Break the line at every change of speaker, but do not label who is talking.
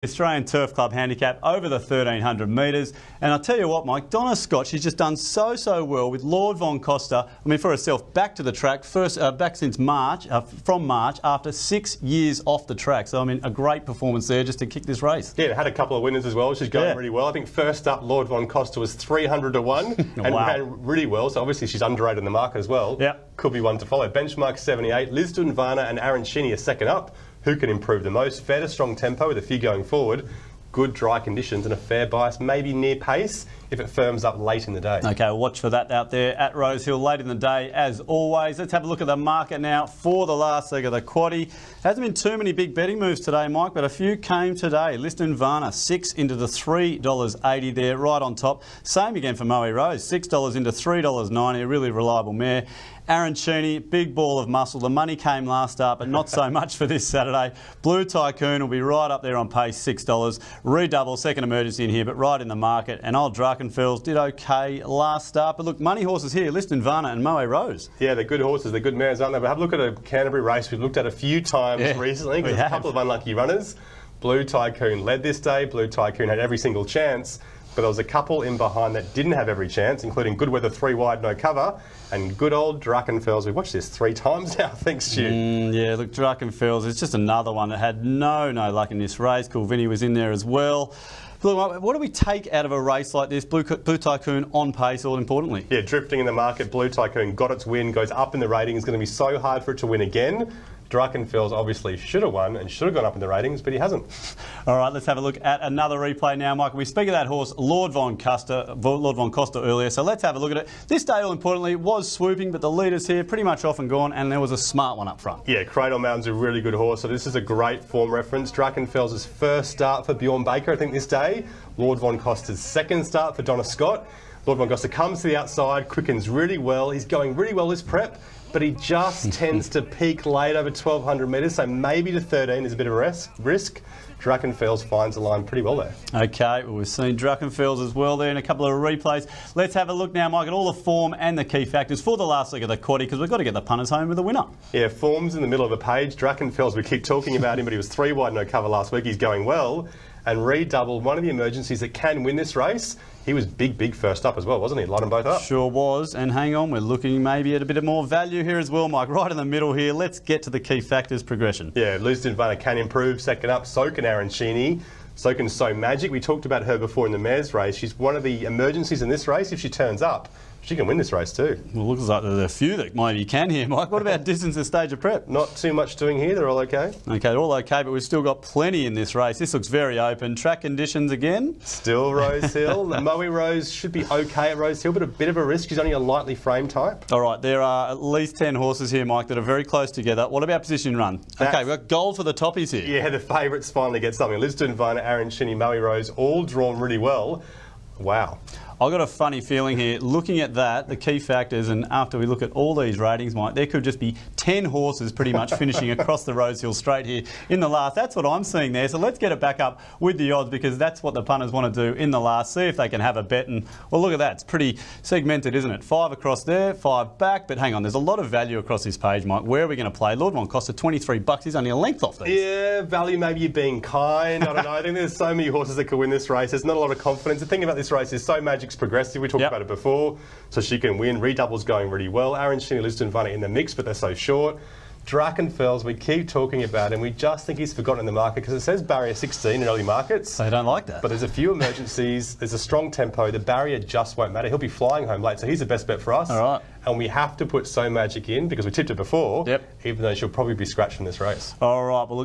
Australian Turf Club handicap over the 1300 metres, and I'll tell you what, Mike, Donna Scott, she's just done so well with Lord Von Costa. I mean, for herself, back to the track, first back since March, from March, after 6 years off the track. So I mean, a great performance there just to kick this race.
Yeah, had a couple of winners as well. She's going really well. I think first up, Lord Von Costa was 300 to 1 and ran really well. So obviously she's underrated in the market as well.
Yep.
Could be one to follow. Benchmark 78. Lisdun Varna and Aaron Shinnie are second up. Who can improve the most? Fair to strong tempo with a few going forward. Good dry conditions and a fair bias, maybe near pace if it firms up late in the day.
Okay, watch for that out there at Rosehill late in the day as always. Let's have a look at the market now for the last leg of the quaddie. Hasn't been too many big betting moves today, Mike, but a few came today. Lisdun Varna, 6 into the $3.80 there, right on top. Same again for Moe Rose, $6 into $3.90, a really reliable mare. Aaron Shinnie, big ball of muscle. The money came last start, but not so much for this Saturday. Blue Tycoon will be right up there on pace, $6. Redouble, second emergency in here, but right in the market. And old Drachenfels did okay last start. But look, money horses here, Lisdun Varna and Moe Rose. Yeah, they're good horses. They're good mares, aren't they? But have a look at a Canterbury race we've looked at a few times recently. There's a couple of unlucky runners. Blue Tycoon led this day. Blue Tycoon had every single chance. But there was a couple in behind that didn't have every chance, including Good Weather 3 wide, no cover, and good old Drachenfels. We've watched this 3 times now, thanks, Stu. Yeah, look, Drachenfels is just another one that had no luck in this race. Cool Vinny was in there as well. Look, what do we take out of a race like this? Blue Tycoon on pace, all importantly. Yeah, drifting in the market. Blue Tycoon got its win, goes up in the rating. It's going to be so hard for it to win again. Drachenfels obviously should have won and should have gone up in the ratings, but he hasn't. All right, let's have a look at another replay now, Michael. We speak of that horse, Lord Von Costa earlier, so let's have a look at it. This day, all importantly, was swooping, but the leaders here pretty much off and gone, and there was a smart one up front. Yeah, Cradle Mountain's a really good horse, so this is a great form reference. Drachenfels' first start for Bjorn Baker, I think, this day. Lord Von Costa's second start for Donna Scott. Lord Von Costa comes to the outside, quickens really well. He's going really well this prep, but he just tends to peak late over 1,200 metres, so maybe to 13 is a bit of a risk. Drachenfels finds the line pretty well there. Okay, well, we've seen Drachenfels as well there in a couple of replays. Let's have a look now, Mike, at all the form and the key factors for the last leg of the quaddie, because we've got to get the punters home with a winner. Yeah, form's in the middle of the page. Drachenfels, we keep talking about him, but he was 3 wide, no cover last week. He's going well. And Redouble, one of the emergencies that can win this race. He was big first up as well, wasn't he? Light them both up. Sure was. And hang on, we're looking maybe at a bit of more value here as well, Mike. Right in the middle here. Let's get to the key factors progression. Yeah, Lisdun Varna can improve. Second up, so can Aaron Shinnie. So can So Magic. We talked about her before in the mares race. She's one of the emergencies in this race. If she turns up, she can win this race too. Well, looks like there's a few that maybe can here, Mike. What about distance and stage of prep? Not too much doing here. They're all okay. Okay, they're all okay, but we've still got plenty in this race. This looks very open. Track conditions again? Still Rosehill. Moe Rose should be okay at Rosehill, but a bit of a risk. She's only a lightly framed type. All right, there are at least 10 horses here, Mike, that are very close together. What about position run? Okay, we've got gold for the toppies here. Yeah, the favourites finally get something. Lisdun Varna, Aaron Shinnie, Moe Rose, all drawn really well. Wow. I've got a funny feeling here, looking at that, the key factors, and after we look at all these ratings, Mike, there could just be 10 horses pretty much finishing across the Rosehill straight here in the last. That's what I'm seeing there. So let's get it back up with the odds, because that's what the punters want to do in the last. See if they can have a bet. And, well, look at that. It's pretty segmented, isn't it? 5 across there, 5 back. But hang on, there's a lot of value across this page, Mike. Where are we going to play? Lord Von Costa, $23. He's only a length off these. Yeah, value, maybe you're being kind. I don't know. I think there's so many horses that could win this race. There's not a lot of confidence. The thing about this race is So Magic's progressive. We talked about it before, so she can win. Redouble's going really well. Aaron Shinnie, Lisdun Varna in the mix, but they're so short. Drachenfels, we keep talking about him. We just think he's forgotten in the market because it says barrier 16 in early markets. They don't like that. But there's a few emergencies. There's a strong tempo. The barrier just won't matter. He'll be flying home late, so he's the best bet for us. All right. And we have to put So Magic in because we tipped it before, even though she'll probably be scratched from this race. All right. Well, look.